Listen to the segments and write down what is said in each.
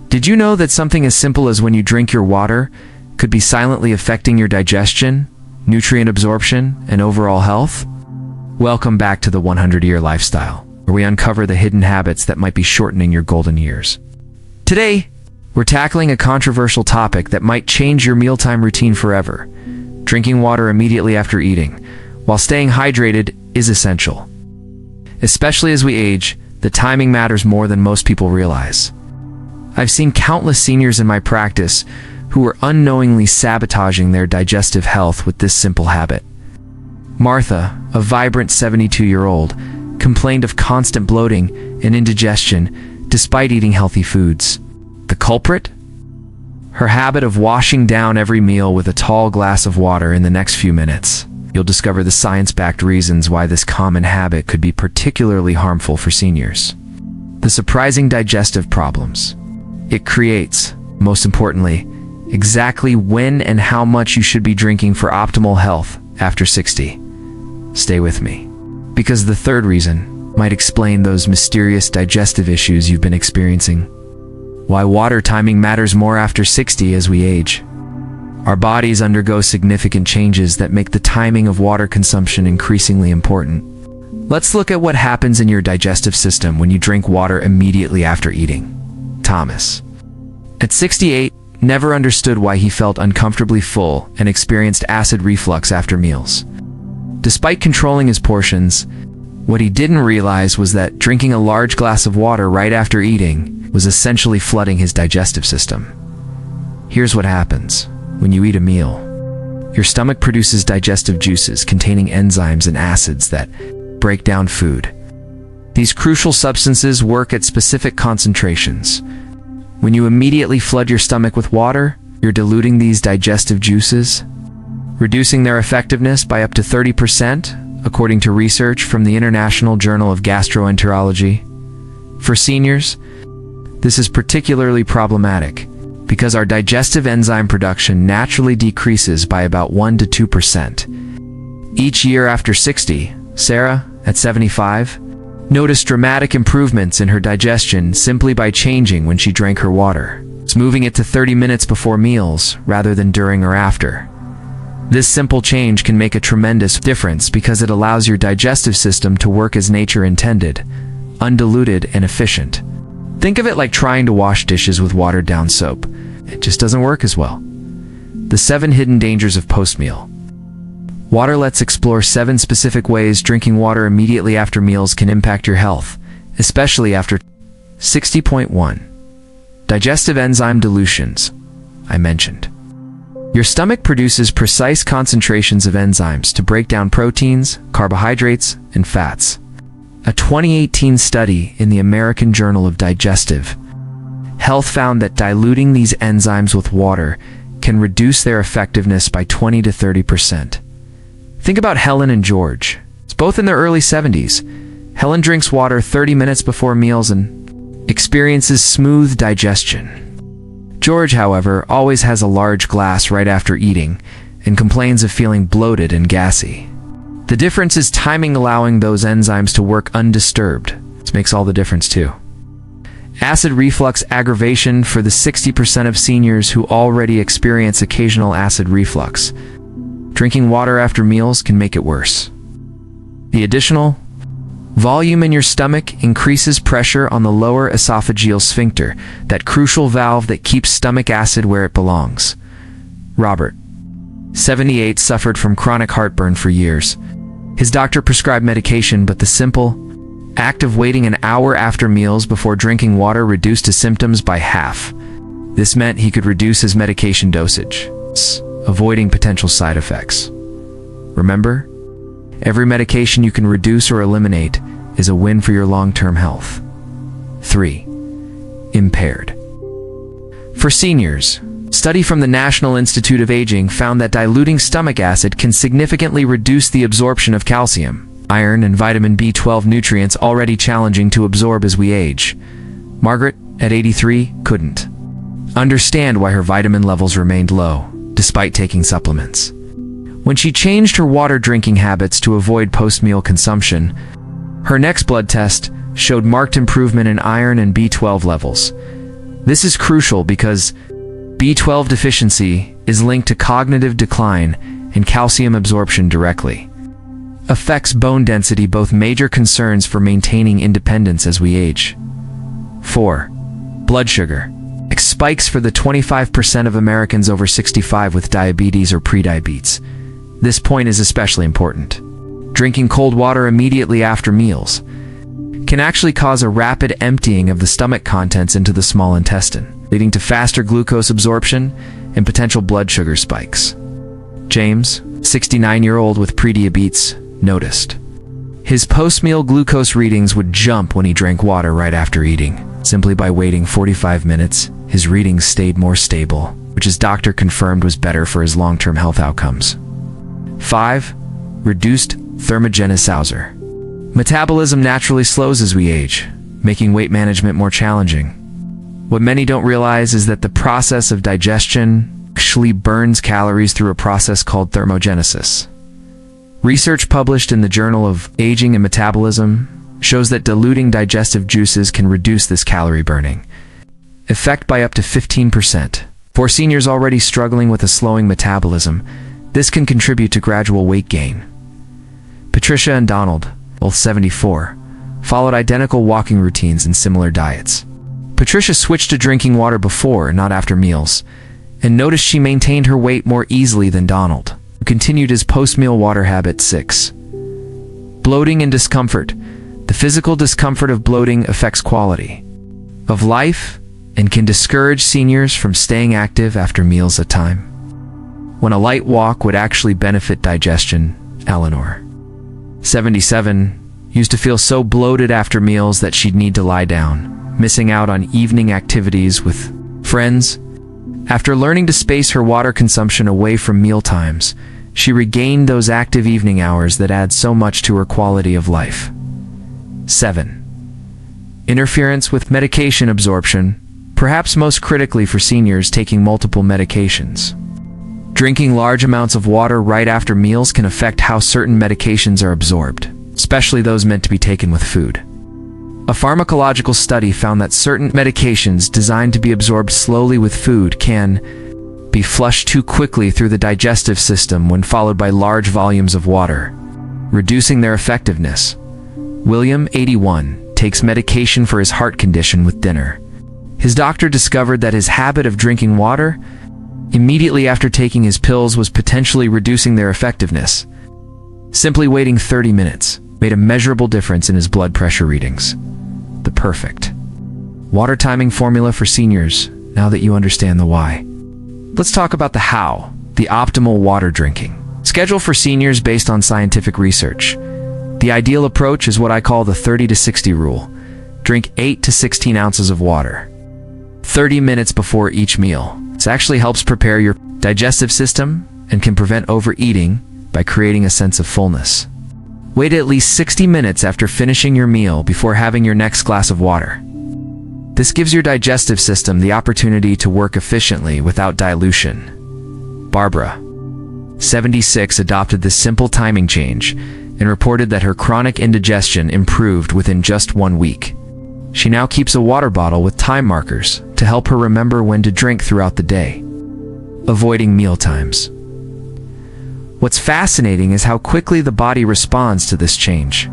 Did you know that something as simple as when you drink your water could be silently affecting your digestion, nutrient absorption, and overall health? Welcome back to the 100-Year Lifestyle, where we uncover the hidden habits that might be shortening your golden years. Today, we're tackling a controversial topic that might change your mealtime routine forever. Drinking water immediately after eating, while staying hydrated, is essential. Especially as we age, the timing matters more than most people realize. I've seen countless seniors in my practice who are unknowingly sabotaging their digestive health with this simple habit. Martha, a vibrant 72-year-old, complained of constant bloating and indigestion despite eating healthy foods. The culprit? Her habit of washing down every meal with a tall glass of water in the next few minutes. You'll discover the science-backed reasons why this common habit could be particularly harmful for seniors. The surprising digestive problems it creates, most importantly, exactly when and how much you should be drinking for optimal health after 60. Stay with me, because the third reason might explain those mysterious digestive issues you've been experiencing. Why water timing matters more after 60 as we age. Our bodies undergo significant changes that make the timing of water consumption increasingly important. Let's look at what happens in your digestive system when you drink water immediately after eating. Thomas, at 68, never understood why he felt uncomfortably full and experienced acid reflux after meals. Despite controlling his portions, what he didn't realize was that drinking a large glass of water right after eating was essentially flooding his digestive system. Here's what happens. When you eat a meal, your stomach produces digestive juices containing enzymes and acids that break down food. These crucial substances work at specific concentrations. When you immediately flood your stomach with water, you're diluting these digestive juices, reducing their effectiveness by up to 30%, according to research from the International Journal of Gastroenterology. For seniors, this is particularly problematic because our digestive enzyme production naturally decreases by about 1 to 2%. Each year after 60, Sarah, at 75, noticed dramatic improvements in her digestion simply by changing when she drank her water, moving it to 30 minutes before meals rather than during or after. This simple change can make a tremendous difference because it allows your digestive system to work as nature intended, undiluted and efficient. Think of it like trying to wash dishes with watered-down soap. It just doesn't work as well. The 7 hidden dangers of post-meal. Water. Let's explore 7 specific ways drinking water immediately after meals can impact your health, especially after 60.1. Digestive enzyme dilutions. I mentioned. Your stomach produces precise concentrations of enzymes to break down proteins, carbohydrates, and fats. A 2018 study in the American Journal of Digestive Health found that diluting these enzymes with water can reduce their effectiveness by 20 to 30%. Think about Helen and George. It's both in their early 70s. Helen drinks water 30 minutes before meals and experiences smooth digestion. George, however, always has a large glass right after eating and complains of feeling bloated and gassy. The difference is timing, allowing those enzymes to work undisturbed. This makes all the difference too. Acid reflux aggravation. For the 60% of seniors who already experience occasional acid reflux, drinking water after meals can make it worse. The additional volume in your stomach increases pressure on the lower esophageal sphincter, that crucial valve that keeps stomach acid where it belongs. Robert, 78, suffered from chronic heartburn for years. His doctor prescribed medication, but the simple act of waiting an hour after meals before drinking water reduced his symptoms by half. This meant he could reduce his medication dosage, avoiding potential side effects. Remember, every medication you can reduce or eliminate is a win for your long-term health. 3. Impaired. For seniors, study from the National Institute of Aging found that diluting stomach acid can significantly reduce the absorption of calcium, iron, and vitamin B12, nutrients already challenging to absorb as we age. Margaret, at 83, couldn't understand why her vitamin levels remained low, despite taking supplements. When she changed her water drinking habits to avoid post-meal consumption, her next blood test showed marked improvement in iron and B12 levels. This is crucial because B12 deficiency is linked to cognitive decline and calcium absorption directly. Affects bone density, both major concerns for maintaining independence as we age. 4. Blood sugar. Spikes for the 25% of Americans over 65 with diabetes or prediabetes. This point is especially important. Drinking cold water immediately after meals can actually cause a rapid emptying of the stomach contents into the small intestine, leading to faster glucose absorption and potential blood sugar spikes. James, 69-year-old with prediabetes, noticed his post-meal glucose readings would jump when he drank water right after eating. Simply by waiting 45 minutes, his readings stayed more stable, which his doctor confirmed was better for his long-term health outcomes. 5. Reduced thermogenesis. Metabolism naturally slows as we age, making weight management more challenging. What many don't realize is that the process of digestion actually burns calories through a process called thermogenesis. Research published in the Journal of Aging and Metabolism shows that diluting digestive juices can reduce this calorie burning effect by up to 15%. For seniors already struggling with a slowing metabolism, this can contribute to gradual weight gain. Patricia and Donald, both 74, followed identical walking routines and similar diets. Patricia switched to drinking water before, not after meals, and noticed she maintained her weight more easily than Donald, who continued his post-meal water habit. 6. Bloating and discomfort. The physical discomfort of bloating affects quality of life and can discourage seniors from staying active after meals at time, when a light walk would actually benefit digestion. Eleanor, 77, used to feel so bloated after meals that she'd need to lie down, missing out on evening activities with friends. After learning to space her water consumption away from meal times, she regained those active evening hours that add so much to her quality of life. 7. Interference with medication absorption, perhaps most critically for seniors taking multiple medications. Drinking large amounts of water right after meals can affect how certain medications are absorbed, especially those meant to be taken with food. A pharmacological study found that certain medications designed to be absorbed slowly with food can be flushed too quickly through the digestive system when followed by large volumes of water, reducing their effectiveness. William, 81, takes medication for his heart condition with dinner. His doctor discovered that his habit of drinking water immediately after taking his pills was potentially reducing their effectiveness. Simply waiting 30 minutes made a measurable difference in his blood pressure readings. The perfect water timing formula for seniors, now that you understand the why. Let's talk about the how, the optimal water drinking schedule for seniors based on scientific research. The ideal approach is what I call the 30 to 60 rule. Drink 8 to 16 ounces of water 30 minutes before each meal. This actually helps prepare your digestive system and can prevent overeating by creating a sense of fullness. Wait at least 60 minutes after finishing your meal before having your next glass of water. This gives your digestive system the opportunity to work efficiently without dilution. Barbara, 76, adopted this simple timing change and reported that her chronic indigestion improved within just 1 week. She now keeps a water bottle with time markers to help her remember when to drink throughout the day. Avoiding meal times. What's fascinating is how quickly the body responds to this change.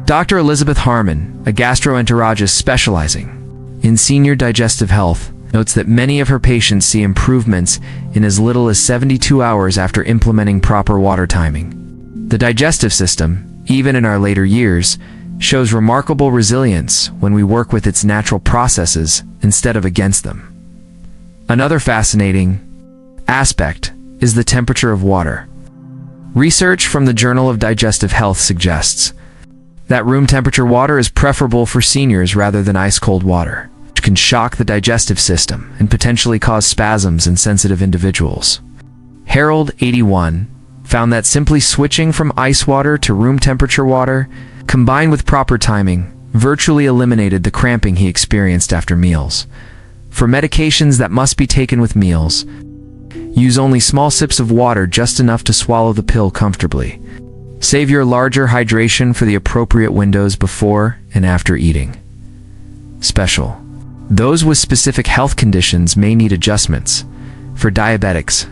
Dr. Elizabeth Harmon, a gastroenterologist specializing in senior digestive health, notes that many of her patients see improvements in as little as 72 hours after implementing proper water timing. The digestive system, even in our later years, shows remarkable resilience when we work with its natural processes instead of against them. Another fascinating aspect is the temperature of water. Research from the Journal of Digestive Health suggests that room temperature water is preferable for seniors rather than ice-cold water, which can shock the digestive system and potentially cause spasms in sensitive individuals. Harold, 81, found that simply switching from ice water to room temperature water, combined with proper timing, virtually eliminated the cramping he experienced after meals. For medications that must be taken with meals, use only small sips of water, just enough to swallow the pill comfortably. Save your larger hydration for the appropriate windows before and after eating. Special Those with specific health conditions may need adjustments. For diabetics,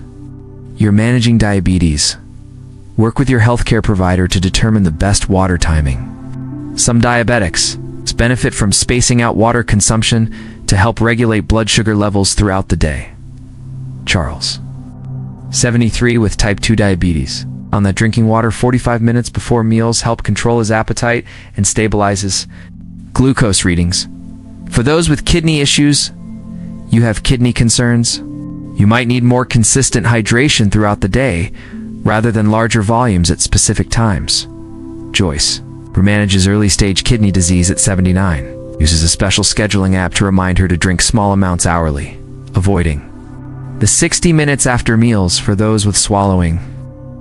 you're managing diabetes. Work with your healthcare provider to determine the best water timing. Some diabetics benefit from spacing out water consumption to help regulate blood sugar levels throughout the day. Charles, 73, with type 2 diabetes, found that drinking water 45 minutes before meals help control his appetite and stabilizes glucose readings. For those with kidney issues, you have kidney concerns, you might need more consistent hydration throughout the day rather than larger volumes at specific times. Joyce, who manages early-stage kidney disease at 79, uses a special scheduling app to remind her to drink small amounts hourly, avoiding the 60 minutes after meals. For those with swallowing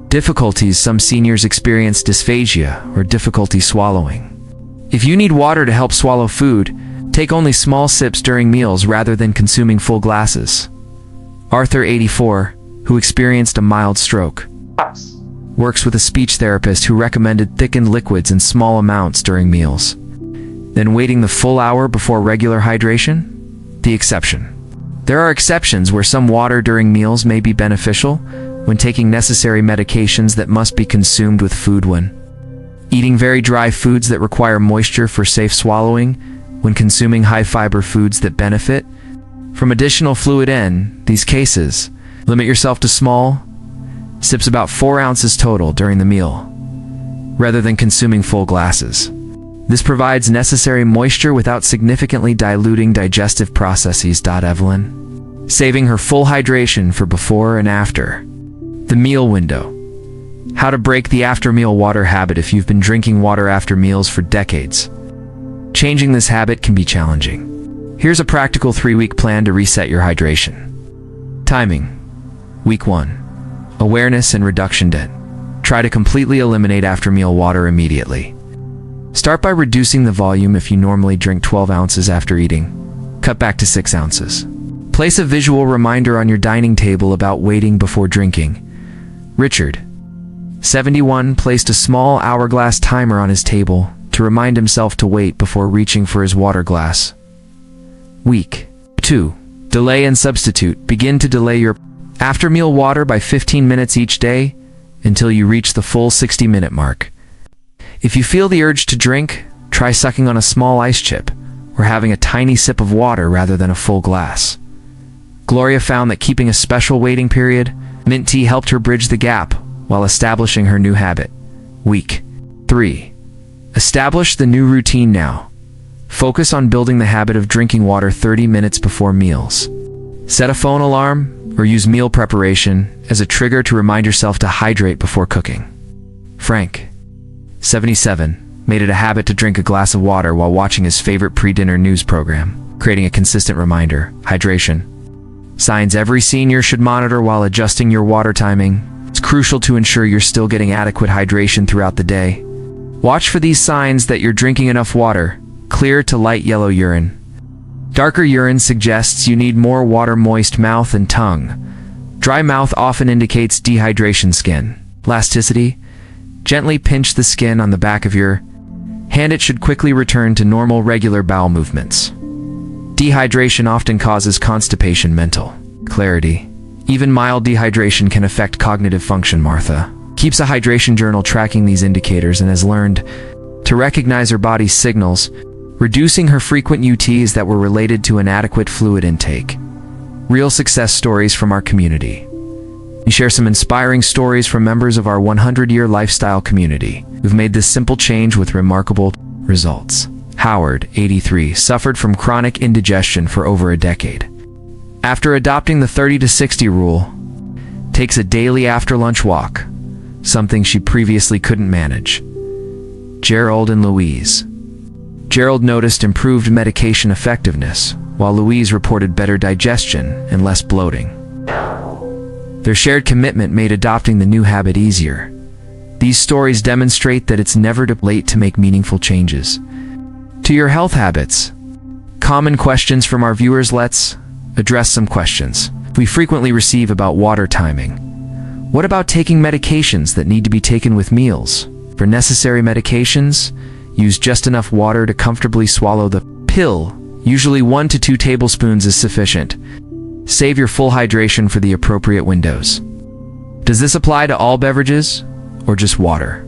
difficulties, some seniors experience dysphagia or difficulty swallowing. If you need water to help swallow food, take only small sips during meals rather than consuming full glasses. Arthur, 84, who experienced a mild stroke, works with a speech therapist who recommended thickened liquids in small amounts during meals, then waiting the full hour before regular hydration. The exception. There are exceptions where some water during meals may be beneficial when taking necessary medications that must be consumed with food. When eating very dry foods that require moisture for safe swallowing, when consuming high-fiber foods that benefit from additional fluid. In these cases, limit yourself to small sips, about 4 ounces total during the meal, rather than consuming full glasses. This provides necessary moisture without significantly diluting digestive processes. Evelyn, saving her full hydration for before and after the meal window. How to break the after-meal water habit. If you've been drinking water after meals for decades, changing this habit can be challenging. Here's a practical 3-week plan to reset your hydration. Timing. Week 1. Awareness and reduction. Try to completely eliminate after-meal water immediately. Start by reducing the volume. If you normally drink 12 ounces after eating, cut back to 6 ounces. Place a visual reminder on your dining table about waiting before drinking. Richard, 71, placed a small hourglass timer on his table to remind himself to wait before reaching for his water glass. Week 2. Delay and substitute. Begin to delay your after-meal water by 15 minutes each day until you reach the full 60-minute mark. If you feel the urge to drink, try sucking on a small ice chip or having a tiny sip of water rather than a full glass. Gloria found that keeping a special waiting period, mint tea, helped her bridge the gap while establishing her new habit. Week 3. Establish the new routine now. Focus on building the habit of drinking water 30 minutes before meals. Set a phone alarm or use meal preparation as a trigger to remind yourself to hydrate before cooking. Frank, 77, made it a habit to drink a glass of water while watching his favorite pre-dinner news program, creating a consistent reminder. Hydration. Signs every senior should monitor while adjusting your water timing. It's crucial to ensure you're still getting adequate hydration throughout the day. Watch for these signs that you're drinking enough water. Clear to light yellow urine. Darker urine suggests you need more water. Moist mouth and tongue. Dry mouth often indicates dehydration. Skin elasticity. Gently pinch the skin on the back of your hand. It should quickly return to normal. Regular bowel movements. Dehydration often causes constipation. Mental clarity. Even mild dehydration can affect cognitive function. Martha keeps a hydration journal tracking these indicators and has learned to recognize her body's signals, reducing her frequent UTIs that were related to inadequate fluid intake. Real success stories from our community. We share some inspiring stories from members of our 100-year lifestyle community who've made this simple change with remarkable results. Howard, 83, suffered from chronic indigestion for over a decade. After adopting the 30 to 60 rule, takes a daily after-lunch walk, something she previously couldn't manage. Gerald and Louise. Gerald noticed improved medication effectiveness, while Louise reported better digestion and less bloating. Their shared commitment made adopting the new habit easier. These stories demonstrate that it's never too late to make meaningful changes to your health habits. Common questions from our viewers. Let's address some questions we frequently receive about water timing. What about taking medications that need to be taken with meals? For necessary medications, use just enough water to comfortably swallow the pill. Usually 1 to 2 tablespoons is sufficient. Save your full hydration for the appropriate windows. Does this apply to all beverages or just water?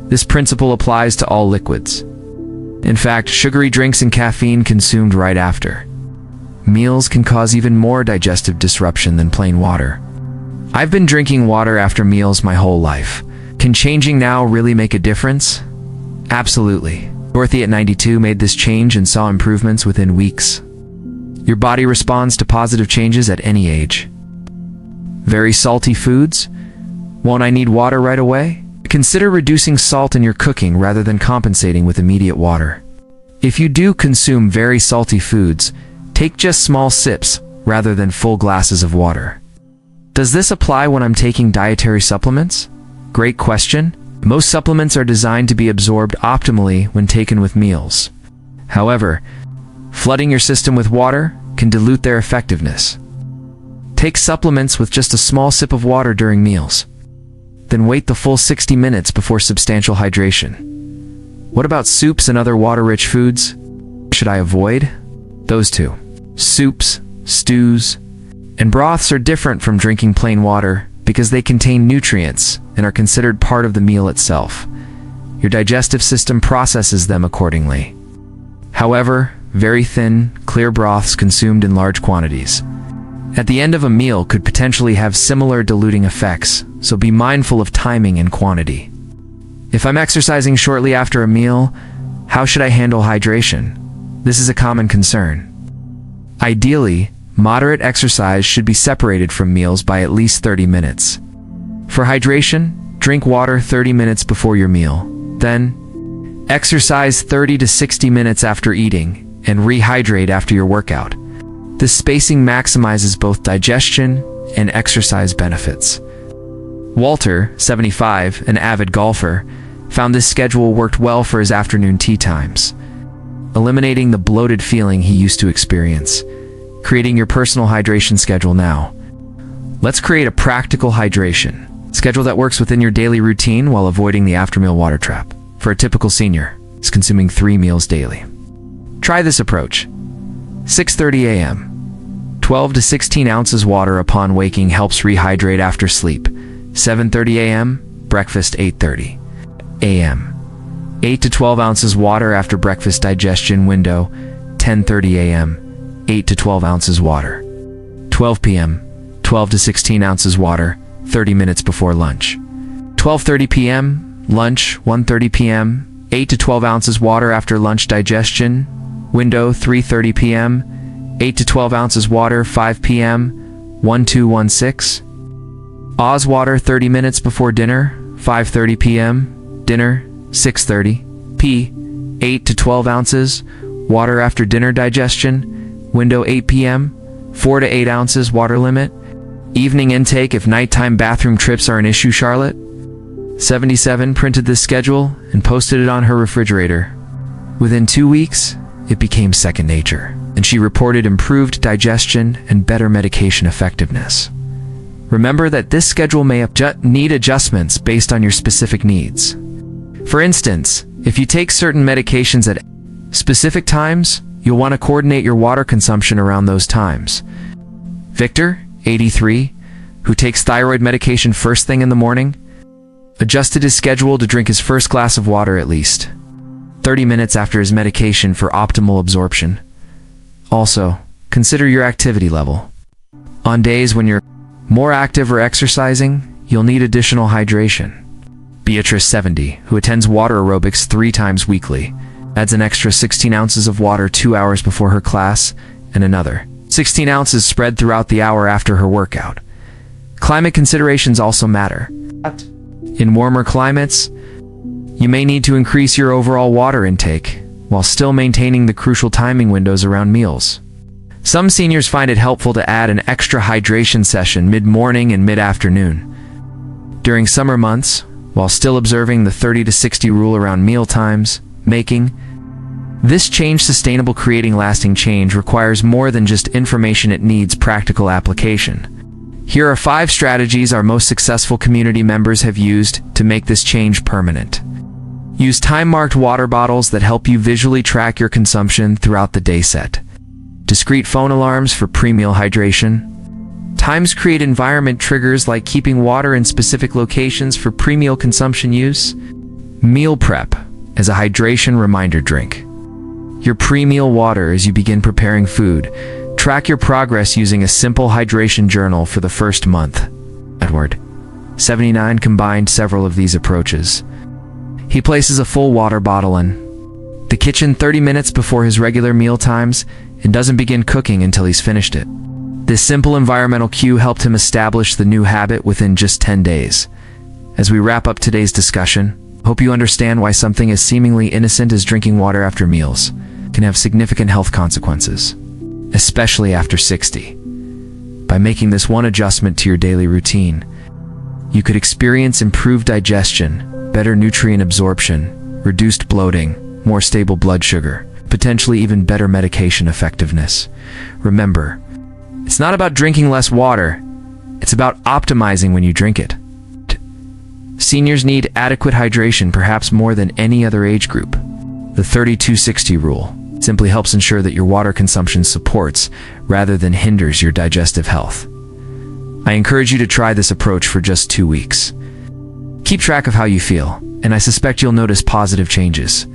This principle applies to all liquids. In fact, sugary drinks and caffeine consumed right after meals can cause even more digestive disruption than plain water. I've been drinking water after meals my whole life. Can changing now really make a difference? Absolutely. Dorothy at 92 made this change and saw improvements within weeks. Your body responds to positive changes at any age. Very salty foods? Won't I need water right away? Consider reducing salt in your cooking rather than compensating with immediate water. If you do consume very salty foods, take just small sips rather than full glasses of water. Does this apply when I'm taking dietary supplements? Great question. Most supplements are designed to be absorbed optimally when taken with meals. However, flooding your system with water can dilute their effectiveness. Take supplements with just a small sip of water during meals. Then wait the full 60 minutes before substantial hydration. What about soups and other water-rich foods? Should I avoid? Those two. Soups, stews, and broths are different from drinking plain water because they contain nutrients and are considered part of the meal itself. Your digestive system processes them accordingly. However, very thin, clear broths consumed in large quantities at the end of a meal could potentially have similar diluting effects, so be mindful of timing and quantity. If I'm exercising shortly after a meal, how should I handle hydration? This is a common concern. Ideally, moderate exercise should be separated from meals by at least 30 minutes. For hydration, drink water 30 minutes before your meal. Then, exercise 30 to 60 minutes after eating, and rehydrate after your workout. This spacing maximizes both digestion and exercise benefits. Walter, 75, an avid golfer, found this schedule worked well for his afternoon tea times, eliminating the bloated feeling he used to experience. Creating your personal hydration schedule now. Let's create a practical hydration schedule that works within your daily routine while avoiding the after-meal water trap. For a typical senior, is consuming 3 meals daily. Try this approach. 6:30 a.m. 12 to 16 ounces water upon waking helps rehydrate after sleep. 7:30 a.m. breakfast 8:30 a.m. 8 to 12 ounces water after breakfast digestion window. 10:30 a.m. 8 to 12 ounces water. 12 p.m. 12 to 16 ounces water 30 minutes before lunch. 12:30 p.m. lunch. 1:30 p.m. 8 to 12 ounces water after lunch digestion window. 3:30 p.m. 8 to 12 ounces water. 5 p.m. 1216. Oz water 30 minutes before dinner. 5:30 p.m. dinner. 6:30 p. 8 to 12 ounces water after dinner digestion window. 8 p.m. 4 to 8 ounces water limit. Evening intake if nighttime bathroom trips are an issue. Charlotte, 77, printed this schedule and posted it on her refrigerator. Within 2 weeks, it became second nature, and she reported improved digestion and better medication effectiveness. Remember that this schedule may need adjustments based on your specific needs. For instance, if you take certain medications at specific times, you'll want to coordinate your water consumption around those times. Victor, 83, who takes thyroid medication first thing in the morning, adjusted his schedule to drink his first glass of water at least 30 minutes after his medication for optimal absorption. Also, consider your activity level. On days when you're more active or exercising, you'll need additional hydration. Beatrice, 70, who attends water aerobics 3 times weekly, adds an extra 16 ounces of water 2 hours before her class and another 16 ounces spread throughout the hour after her workout. Climate considerations also matter. In warmer climates, you may need to increase your overall water intake while still maintaining the crucial timing windows around meals. Some seniors find it helpful to add an extra hydration session mid-morning and mid-afternoon. During summer months, while still observing the 30 to 60 rule around meal times, making this change sustainable. Creating lasting change requires more than just information, it needs practical application. Here are 5 strategies our most successful community members have used to make this change permanent. Use time-marked water bottles that help you visually track your consumption throughout the day. Set discrete phone alarms for pre-meal hydration. Times create environment triggers like keeping water in specific locations for pre-meal consumption use. Meal prep as a hydration reminder drink. Your pre-meal water as you begin preparing food. Track your progress using a simple hydration journal for the first month. Edward, 79, combined several of these approaches. He places a full water bottle in the kitchen 30 minutes before his regular meal times and doesn't begin cooking until he's finished it. This simple environmental cue helped him establish the new habit within just 10 days. As we wrap up today's discussion, hope you understand why something as seemingly innocent as drinking water after meals can have significant health consequences, especially after 60. By making this one adjustment to your daily routine, you could experience improved digestion, better nutrient absorption, reduced bloating, more stable blood sugar, potentially even better medication effectiveness. Remember, it's not about drinking less water, it's about optimizing when you drink it. Seniors need adequate hydration perhaps more than any other age group. The 30-60 rule simply helps ensure that your water consumption supports rather than hinders your digestive health. I encourage you to try this approach for just 2 weeks. Keep track of how you feel, and I suspect you'll notice positive changes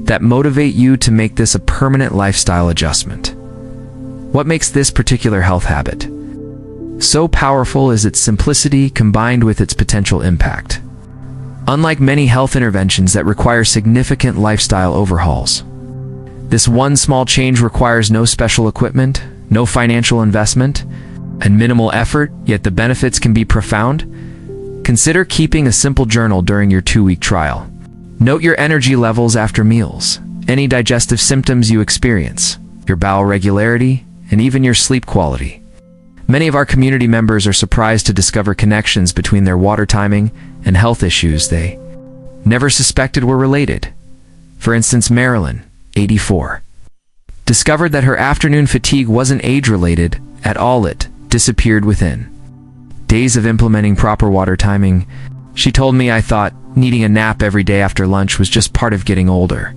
that motivate you to make this a permanent lifestyle adjustment. What makes this particular health habit so powerful is its simplicity combined with its potential impact. Unlike many health interventions that require significant lifestyle overhauls, this one small change requires no special equipment, no financial investment, and minimal effort, yet the benefits can be profound. Consider keeping a simple journal during your 2-week trial. Note your energy levels after meals, any digestive symptoms you experience, your bowel regularity, and even your sleep quality. Many of our community members are surprised to discover connections between their water timing and health issues they never suspected were related. For instance, Marilyn, 84, discovered that her afternoon fatigue wasn't age-related at all. It disappeared within days of implementing proper water timing. She told me, "I thought needing a nap every day after lunch was just part of getting older.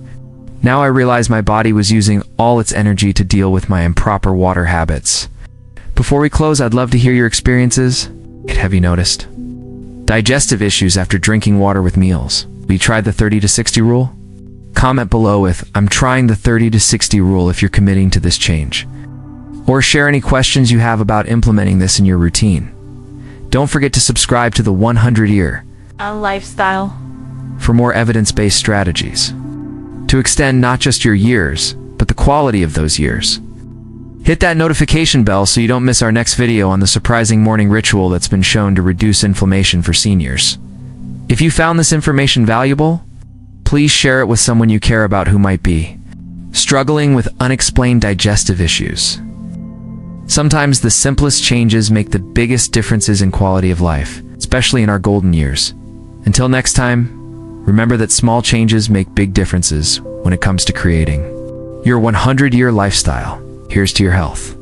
Now I realize my body was using all its energy to deal with my improper water habits." Before we close, I'd love to hear your experiences. Have you noticed digestive issues after drinking water with meals? Have you tried the 30-60 rule? Comment below with, "I'm trying the 30-60 rule," if you're committing to this change. Or share any questions you have about implementing this in your routine. Don't forget to subscribe to the 100-Year Lifestyle for more evidence-based strategies to extend not just your years, but the quality of those years. Hit that notification bell so you don't miss our next video on the surprising morning ritual that's been shown to reduce inflammation for seniors. If you found this information valuable, please share it with someone you care about who might be struggling with unexplained digestive issues. Sometimes the simplest changes make the biggest differences in quality of life, especially in our golden years. Until next time, remember that small changes make big differences when it comes to creating your 100-year lifestyle. Here's to your health.